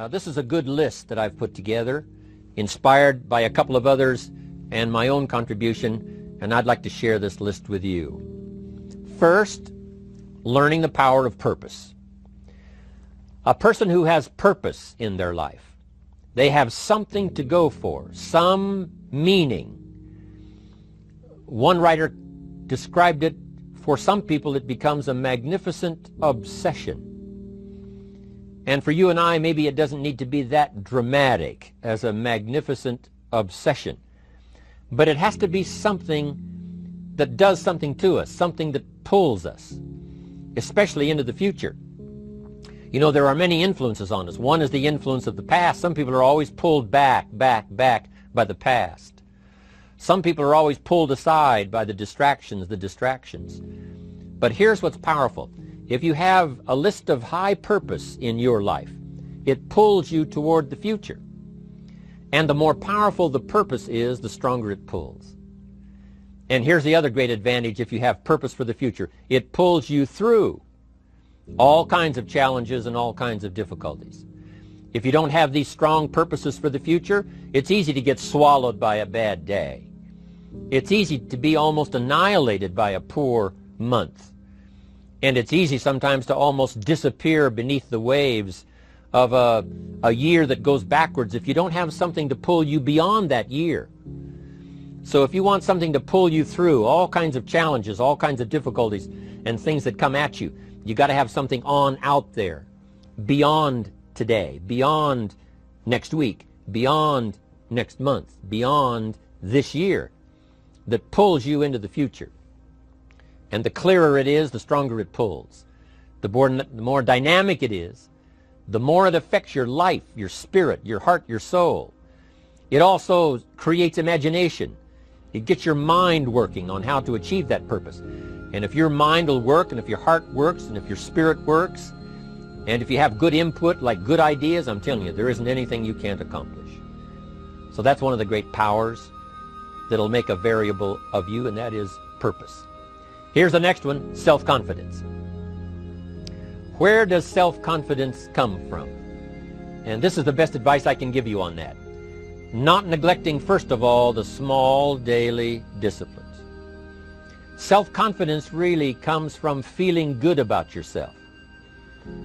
This is a good list that I've put together, inspired by a couple of others and my own contribution, and I'd like to share this list with you. First, learning the power of purpose. A person who has purpose in their life, they have something to go for, some meaning. One writer described it, for some people it becomes a magnificent obsession. And for you and I, maybe it doesn't need to be that dramatic as a magnificent obsession. But it has to be something that does something to us, something that pulls us, especially into the future. You know, there are many influences on us. One is the influence of the past. Some people are always pulled back by the past. Some people are always pulled aside by the distractions. But here's what's powerful. If you have a list of high purpose in your life, it pulls you toward the future. And the more powerful the purpose is, the stronger it pulls. And here's the other great advantage if you have purpose for the future. It pulls you through all kinds of challenges and all kinds of difficulties. If you don't have these strong purposes for the future, it's easy to get swallowed by a bad day. It's easy to be almost annihilated by a poor month. And it's easy sometimes to almost disappear beneath the waves of a year that goes backwards if you don't have something to pull you beyond that year. So if you want something to pull you through all kinds of challenges, all kinds of difficulties and things that come at you, you got to have something on out there, beyond today, beyond next week, beyond next month, beyond this year, that pulls you into the future. And the clearer it is, the stronger it pulls. The more dynamic it is, the more it affects your life, your spirit, your heart, your soul. It also creates imagination. It gets your mind working on how to achieve that purpose. And if your mind will work, and if your heart works, and if your spirit works, and if you have good input, like good ideas, I'm telling you, there isn't anything you can't accomplish. So that's one of the great powers that'll make a variable of you, and that is purpose. Here's the next one, self-confidence. Where does self-confidence come from? And this is the best advice I can give you on that. Not neglecting, first of all, the small daily disciplines. Self-confidence really comes from feeling good about yourself.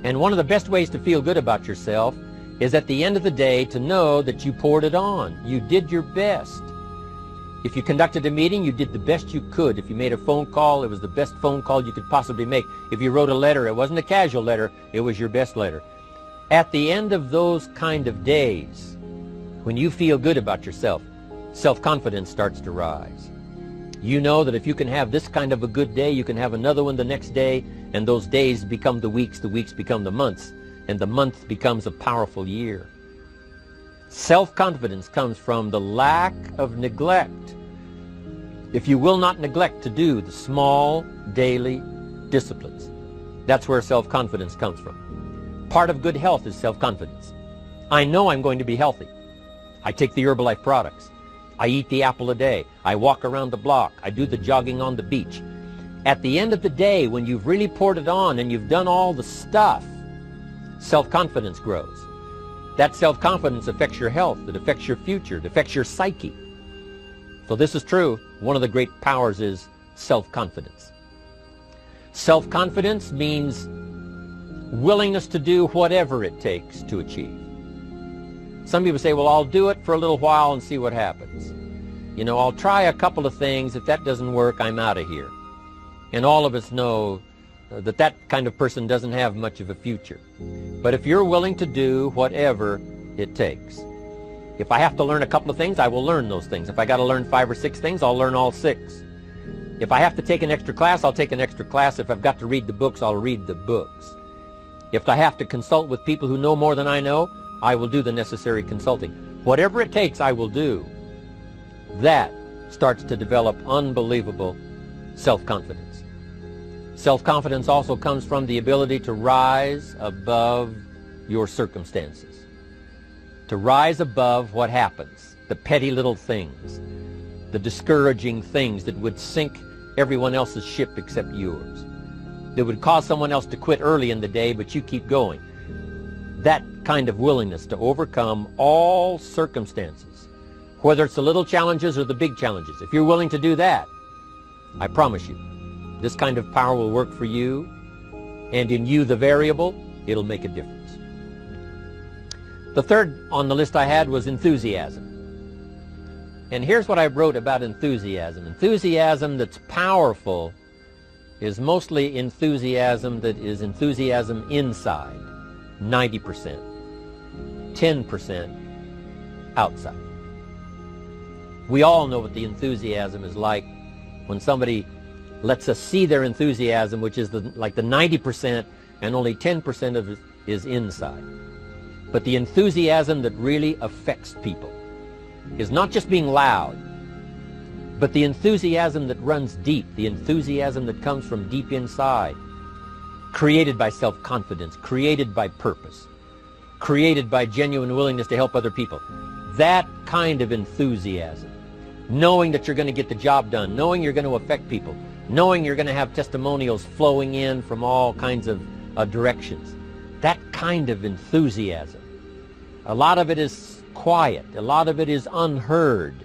And one of the best ways to feel good about yourself is at the end of the day to know that you poured it on. You did your best. If you conducted a meeting, you did the best you could. If you made a phone call, it was the best phone call you could possibly make. If you wrote a letter, it wasn't a casual letter, it was your best letter. At the end of those kind of days, when you feel good about yourself, self-confidence starts to rise. You know that if you can have this kind of a good day, you can have another one the next day, and those days become the weeks become the months, and the month becomes a powerful year. Self-confidence comes from the lack of neglect. If you will not neglect to do the small daily disciplines, that's where self-confidence comes from. Part of good health is self-confidence. I know I'm going to be healthy. I take the Herbalife products. I eat the apple a day. I walk around the block. I do the jogging on the beach. At the end of the day, when you've really poured it on and you've done all the stuff, self-confidence grows. That self-confidence affects your health. It affects your future. It affects your psyche. So this is true. One of the great powers is self-confidence. Self-confidence means willingness to do whatever it takes to achieve. Some people say, well, I'll do it for a little while and see what happens. You know, I'll try a couple of things. If that doesn't work, I'm out of here. And all of us know that that kind of person doesn't have much of a future. But if you're willing to do whatever it takes, if I have to learn a couple of things, I will learn those things. If I got to learn 5 or 6 things, I'll learn all 6. If I have to take an extra class, I'll take an extra class. If I've got to read the books, I'll read the books. If I have to consult with people who know more than I know, I will do the necessary consulting. Whatever it takes, I will do. That starts to develop unbelievable self-confidence. Self-confidence also comes from the ability to rise above your circumstances, to rise above what happens, the petty little things, the discouraging things that would sink everyone else's ship except yours, that would cause someone else to quit early in the day, but you keep going. that kind of willingness to overcome all circumstances, whether it's the little challenges or the big challenges. If you're willing to do that, I promise you, this kind of power will work for you, and in you, the variable, it'll make a difference. The third on the list I had was enthusiasm. And here's what I wrote about enthusiasm. Enthusiasm that's powerful is mostly enthusiasm that is enthusiasm inside, 90%, 10% outside. We all know what the enthusiasm is like when somebody lets us see their enthusiasm, which is like the 90%, and only 10% of it is inside. But the enthusiasm that really affects people is not just being loud, but the enthusiasm that runs deep, the enthusiasm that comes from deep inside, created by self-confidence, created by purpose, created by genuine willingness to help other people. That kind of enthusiasm, knowing that you're going to get the job done, knowing you're going to affect people, knowing you're going to have testimonials flowing in from all kinds of directions. That kind of enthusiasm. A lot of it is quiet. A lot of it is unheard.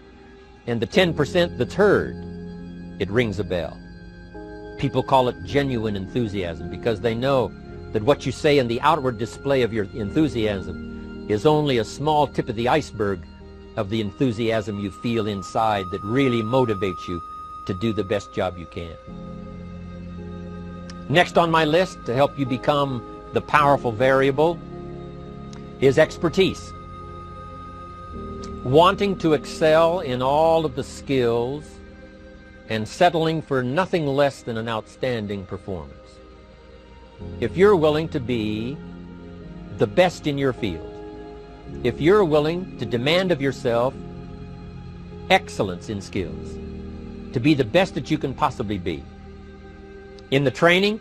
And the 10% that's heard, it rings a bell. People call it genuine enthusiasm because they know that what you say in the outward display of your enthusiasm is only a small tip of the iceberg of the enthusiasm you feel inside that really motivates you to do the best job you can. Next on my list to help you become the powerful variable is expertise. Wanting to excel in all of the skills and settling for nothing less than an outstanding performance. If you're willing to be the best in your field, if you're willing to demand of yourself excellence in skills, to be the best that you can possibly be. In the training,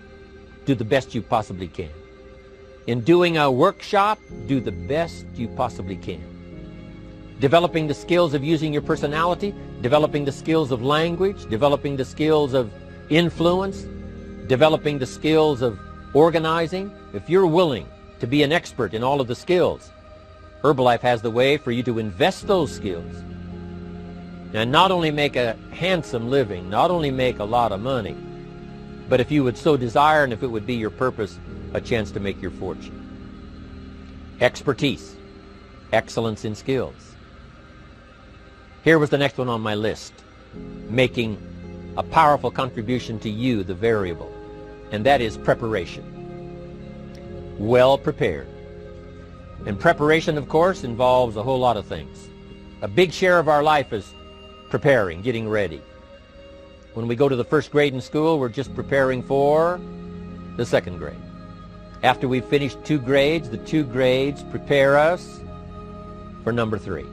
do the best you possibly can. In doing a workshop, do the best you possibly can. Developing the skills of using your personality, developing the skills of language, developing the skills of influence, developing the skills of organizing. If you're willing to be an expert in all of the skills, Herbalife has the way for you to invest those skills and not only make a handsome living, not only make a lot of money, but if you would so desire and if it would be your purpose, a chance to make your fortune. Expertise, excellence in skills. Here was the next one on my list, making a powerful contribution to you, the variable, and that is preparation. Well prepared. And preparation, of course, involves a whole lot of things. A big share of our life is preparing, getting ready. When we go to the first grade in school, we're just preparing for the second grade. After we've finished 2 grades, the 2 grades prepare us for number 3.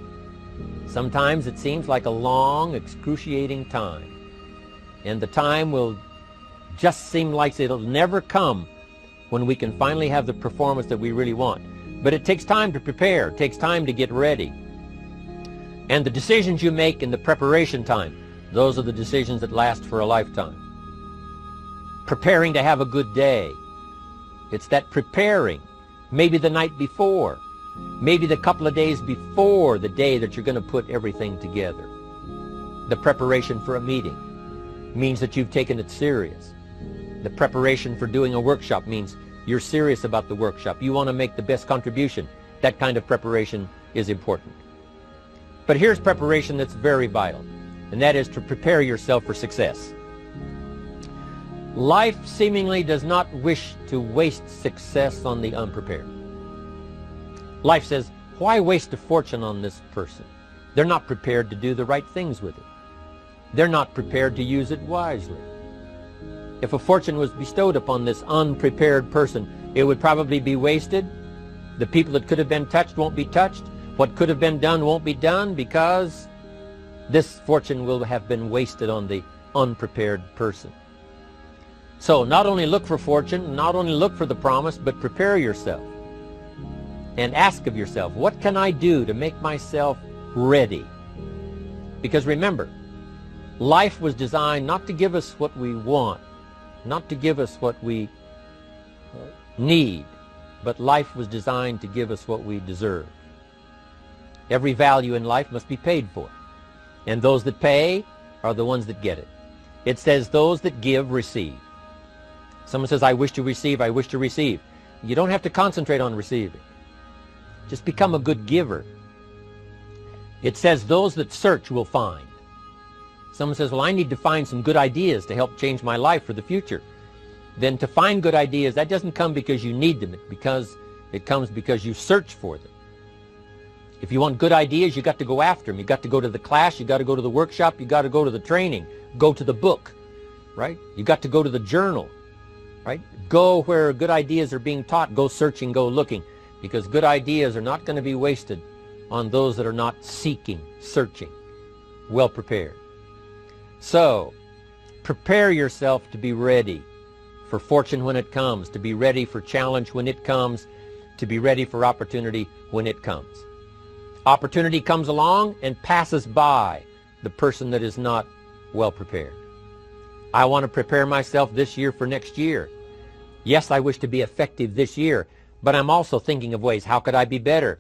Sometimes it seems like a long, excruciating time. And the time will just seem like it'll never come when we can finally have the performance that we really want. But it takes time to prepare. It takes time to get ready. And the decisions you make in the preparation time, those are the decisions that last for a lifetime. Preparing to have a good day. It's that preparing, maybe the night before, maybe the couple of days before the day that you're going to put everything together. The preparation for a meeting means that you've taken it serious. The preparation for doing a workshop means you're serious about the workshop. You want to make the best contribution. That kind of preparation is important. But here's preparation that's very vital, and that is to prepare yourself for success. Life seemingly does not wish to waste success on the unprepared. Life says, why waste a fortune on this person? They're not prepared to do the right things with it. They're not prepared to use it wisely. If a fortune was bestowed upon this unprepared person, it would probably be wasted. The people that could have been touched won't be touched. What could have been done won't be done because this fortune will have been wasted on the unprepared person. So not only look for fortune, not only look for the promise, but prepare yourself and ask of yourself, what can I do to make myself ready? Because remember, life was designed not to give us what we want, not to give us what we need, but life was designed to give us what we deserve. Every value in life must be paid for, and those that pay are the ones that get it. It says those that give receive. Someone says, I wish to receive, I wish to receive. You don't have to concentrate on receiving. Just become a good giver. It says those that search will find. Someone says, well, I need to find some good ideas to help change my life for the future. Then to find good ideas, that doesn't come because you need them. It comes because you search for them. If you want good ideas, you got to go after them. You got to go to the class, you got to go to the workshop, you got to go to the training, go to the book, right? You got to go to the journal, right? Go where good ideas are being taught. Go searching, go looking, because good ideas are not going to be wasted on those that are not seeking, searching, well prepared. So, prepare yourself to be ready for fortune when it comes, to be ready for challenge when it comes, to be ready for opportunity when it comes. Opportunity comes along and passes by the person that is not well prepared. I want to prepare myself this year for next year. Yes, I wish to be effective this year, but I'm also thinking of ways, how could I be better?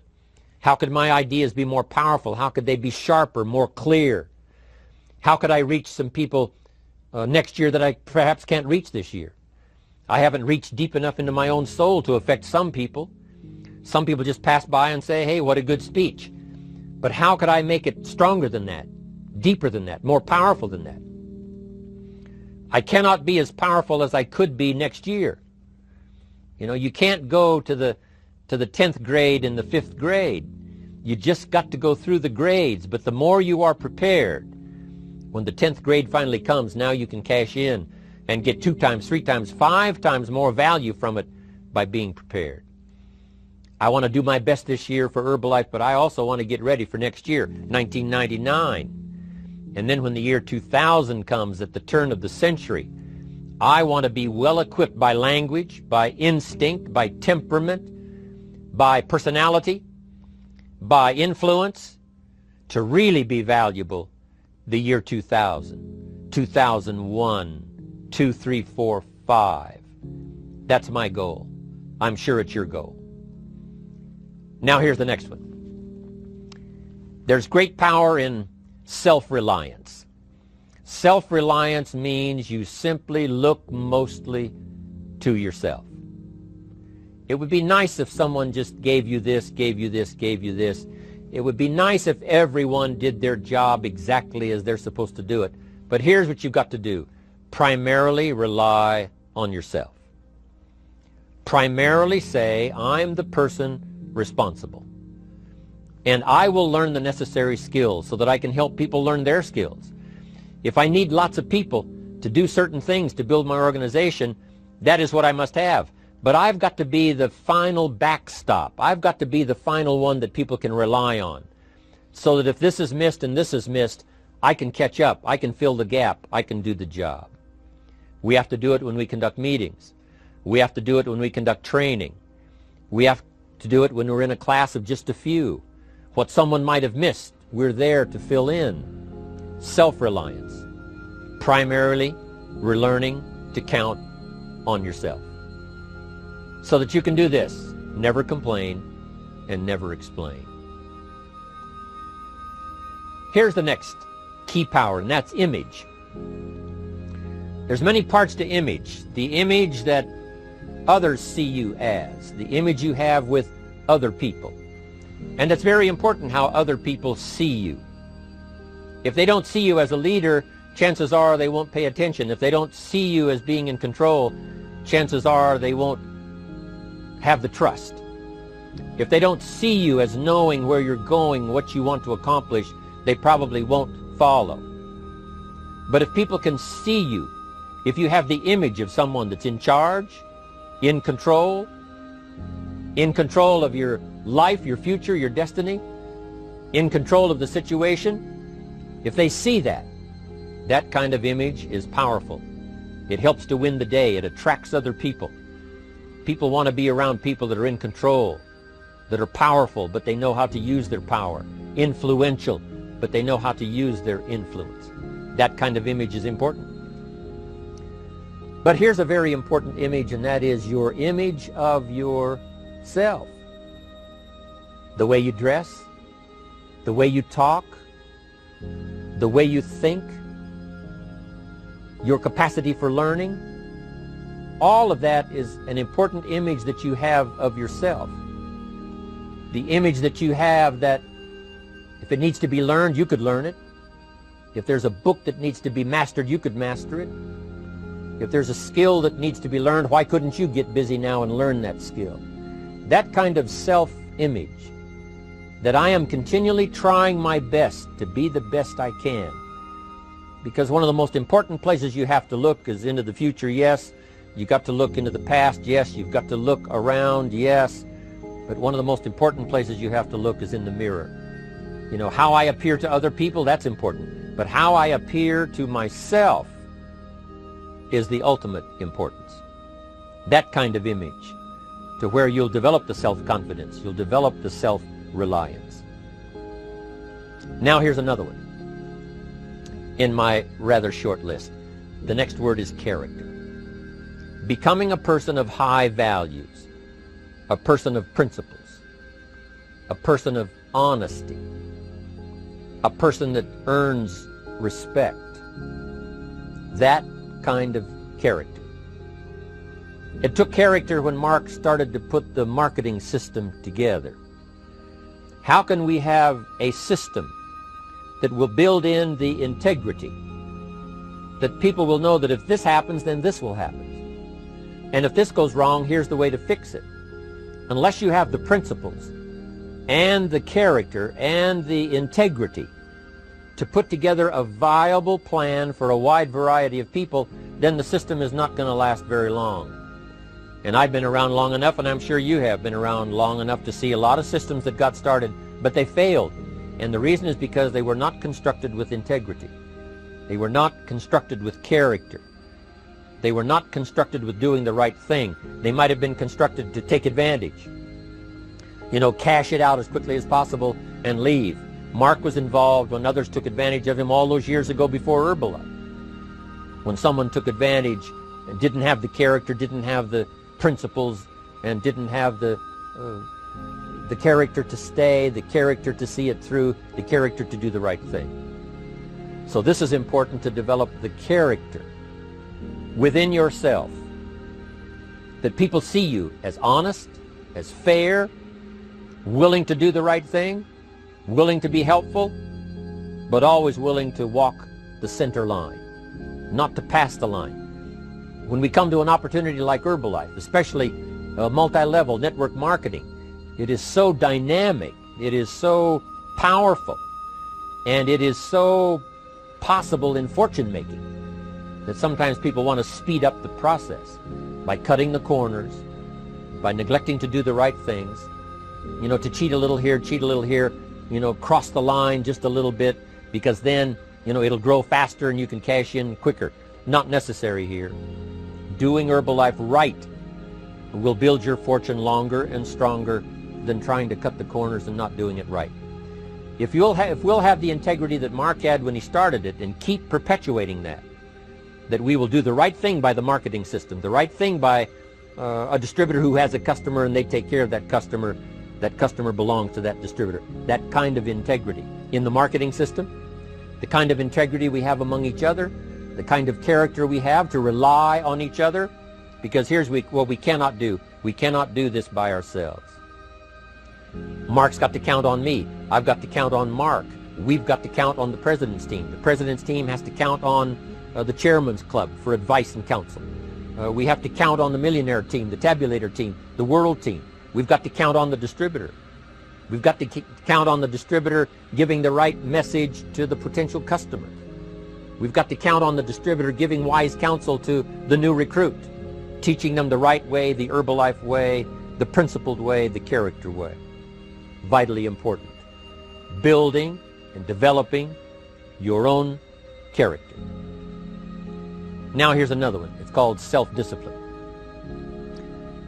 How could my ideas be more powerful? How could they be sharper, more clear? How could I reach some people next year that I perhaps can't reach this year? I haven't reached deep enough into my own soul to affect some people. Some people just pass by and say, hey, what a good speech. But how could I make it stronger than that, deeper than that, more powerful than that? I cannot be as powerful as I could be next year. You know, you can't go to the 10th grade in the 5th grade. You just got to go through the grades. But the more you are prepared, when the 10th grade finally comes, now you can cash in and get 2 times, 3 times, 5 times more value from it by being prepared. I want to do my best this year for Herbalife, but I also want to get ready for next year, 1999. And then when the year 2000 comes at the turn of the century, I want to be well equipped by language, by instinct, by temperament, by personality, by influence, to really be valuable the year 2000, 2001, 2, 3, 4, 5. That's my goal. I'm sure it's your goal. Now here's the next one. There's great power in self-reliance. Self-reliance means you simply look mostly to yourself. It would be nice if someone just gave you this, gave you this, gave you this. It would be nice if everyone did their job exactly as they're supposed to do it. But here's what you've got to do. Primarily rely on yourself. Primarily say, I'm the person responsible. And I will learn the necessary skills so that I can help people learn their skills. If I need lots of people to do certain things to build my organization, that is what I must have. But I've got to be the final backstop. I've got to be the final one that people can rely on. So that if this is missed and this is missed, I can catch up. I can fill the gap. I can do the job. We have to do it when we conduct meetings. We have to do it when we conduct training. We have to do it when we're in a class of just a few. What someone might have missed, we're there to fill in. Self-reliance. Primarily, we're learning to count on yourself. So that you can do this. Never complain and never explain. Here's the next key power, and that's image. There's many parts to image. The image that others see you as. The image you have with other people. And it's very important how other people see you. If they don't see you as a leader, chances are they won't pay attention. If they don't see you as being in control, chances are they won't have the trust. If they don't see you as knowing where you're going, what you want to accomplish, they probably won't follow. But if people can see you, if you have the image of someone that's in charge, in control of your life, your future, your destiny, in control of the situation, if they see that, that kind of image is powerful. It helps to win the day. It attracts other people. People want to be around people that are in control, that are powerful, but they know how to use their power, influential, but they know how to use their influence. That kind of image is important. But here's a very important image, and that is your image of your self. The way you dress, the way you talk, the way you think, your capacity for learning, all of that is an important image that you have of yourself. The image that you have that if it needs to be learned, you could learn it. If there's a book that needs to be mastered, you could master it. If there's a skill that needs to be learned, why couldn't you get busy now and learn that skill? That kind of self-image, that I am continually trying my best to be the best I can. Because one of the most important places you have to look is into the future, yes. You've got to look into the past, yes. You've got to look around, yes. But one of the most important places you have to look is in the mirror. You know, how I appear to other people, that's important. But how I appear to myself is the ultimate importance. That kind of image, to where you'll develop the self-confidence, you'll develop the self-reliance. Now here's another one in my rather short list. The next word is character. Becoming a person of high values, a person of principles, a person of honesty, a person that earns respect. That kind of character. It took character when Mark started to put the marketing system together. How can we have a system that will build in the integrity, that people will know that if this happens, then this will happen. And if this goes wrong, here's the way to fix it. Unless you have the principles and the character and the integrity to put together a viable plan for a wide variety of people, then the system is not going to last very long. And I've been around long enough, and I'm sure you have been around long enough to see a lot of systems that got started, but they failed. And the reason is because they were not constructed with integrity. They were not constructed with character. They were not constructed with doing the right thing. They might have been constructed to take advantage. You know, cash it out as quickly as possible and leave. Mark was involved when others took advantage of him all those years ago before Herbalife. When someone took advantage and didn't have the character, didn't have the principles, and didn't have the character to stay, the character to see it through, the character to do the right thing. So this is important, to develop the character within yourself, that people see you as honest, as fair, willing to do the right thing, willing to be helpful, but always willing to walk the center line, not to pass the line. When we come to an opportunity like Herbalife, especially multi-level network marketing, it is so dynamic, it is so powerful, and it is so possible in fortune making that sometimes people want to speed up the process by cutting the corners, by neglecting to do the right things, you know, to cheat a little here, you know, cross the line just a little bit, because then, you know, it'll grow faster and you can cash in quicker. Not necessary here. Doing Herbalife right will build your fortune longer and stronger than trying to cut the corners and not doing it right. If we'll have the integrity that Mark had when he started it, and keep perpetuating that we will do the right thing by the marketing system, the right thing by a distributor who has a customer and they take care of that customer belongs to that distributor. That kind of integrity in the marketing system, the kind of integrity we have among each other, the kind of character we have to rely on each other, because here's what we cannot do. We cannot do this by ourselves. Mark's got to count on me. I've got to count on Mark. We've got to count on the president's team. The president's team has to count on the chairman's club for advice and counsel. We have to count on the millionaire team, the tabulator team, the world team. We've got to count on the distributor. We've got to count on the distributor giving the right message to the potential customer. We've got to count on the distributor giving wise counsel to the new recruit, teaching them the right way, the Herbalife way, the principled way, the character way. Vitally important. Building and developing your own character. Now here's another one. It's called self-discipline.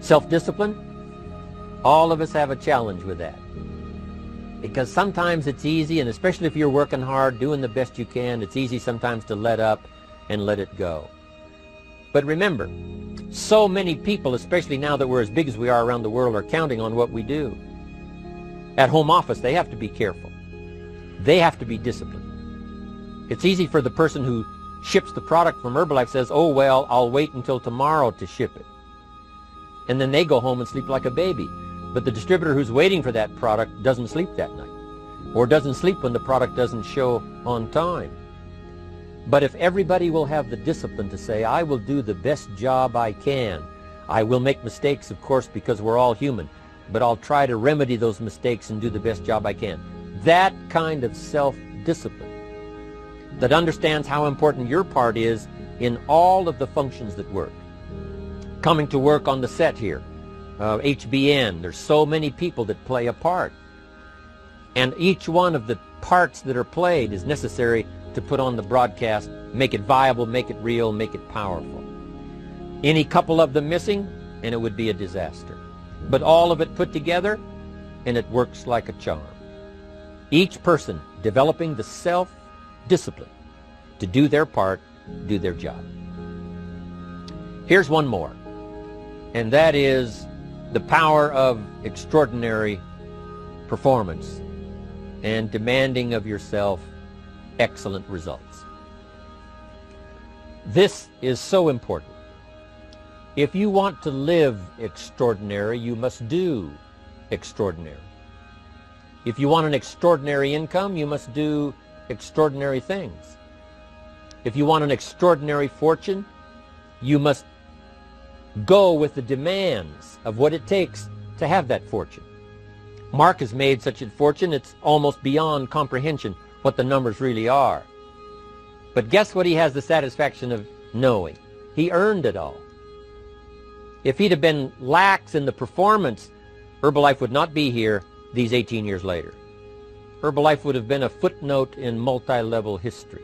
Self-discipline, all of us have a challenge with that. Because sometimes it's easy, and especially if you're working hard, doing the best you can, it's easy sometimes to let up and let it go. But remember, so many people, especially now that we're as big as we are around the world, are counting on what we do. At home office, they have to be careful. They have to be disciplined. It's easy for the person who ships the product from Herbalife says, oh, well, I'll wait until tomorrow to ship it. And then they go home and sleep like a baby. But the distributor who's waiting for that product doesn't sleep that night, or doesn't sleep when the product doesn't show on time. But if everybody will have the discipline to say, I will do the best job I can. I will make mistakes, of course, because we're all human, but I'll try to remedy those mistakes and do the best job I can. That kind of self-discipline that understands how important your part is in all of the functions that work. Coming to work on the set here, HBN, there's so many people that play a part. And each one of the parts that are played is necessary to put on the broadcast, make it viable, make it real, make it powerful. Any couple of them missing, and it would be a disaster. But all of it put together, and it works like a charm. Each person developing the self-discipline to do their part, do their job. Here's one more, and that is the power of extraordinary performance and demanding of yourself excellent results. This is so important. If you want to live extraordinary, you must do extraordinary. If you want an extraordinary income, you must do extraordinary things. If you want an extraordinary fortune, you must go with the demands of what it takes to have that fortune. Mark has made such a fortune, it's almost beyond comprehension what the numbers really are. But guess what he has the satisfaction of knowing? He earned it all. If he'd have been lax in the performance, Herbalife would not be here these 18 years later. Herbalife would have been a footnote in multi-level history.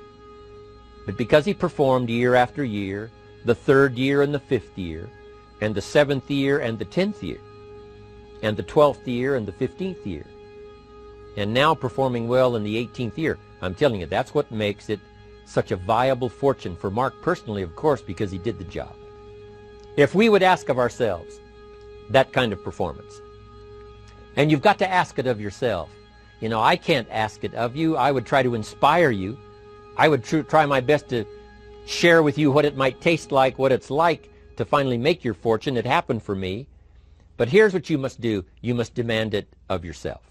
But because he performed year after year, the 3rd year and the 5th year, and the 7th year and the 10th year, and the 12th year and the 15th year, and now performing well in the 18th year, I'm telling you, that's what makes it such a viable fortune for Mark personally, of course, because he did the job. If we would ask of ourselves that kind of performance, and you've got to ask it of yourself. You know, I can't ask it of you. I would try to inspire you. I would try my best to share with you what it might taste like, what it's like to finally make your fortune. It happened for me. But here's what you must do. You must demand it of yourself.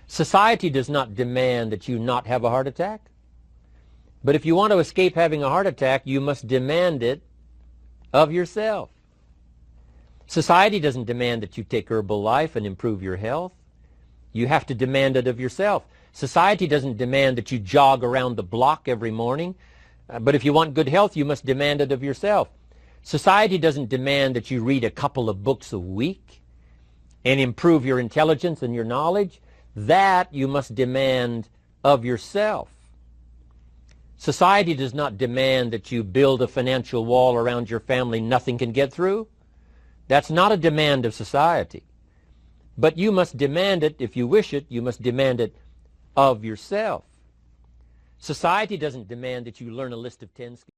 Society does not demand that you not have a heart attack. But if you want to escape having a heart attack, you must demand it of yourself. Society doesn't demand that you take Herbalife and improve your health. You have to demand it of yourself. Society doesn't demand that you jog around the block every morning. But if you want good health, you must demand it of yourself. Society doesn't demand that you read a couple of books a week and improve your intelligence and your knowledge. That you must demand of yourself. Society does not demand that you build a financial wall around your family nothing can get through. That's not a demand of society. But you must demand it, if you wish it, you must demand it of yourself. Society doesn't demand that you learn a list of 10 skills.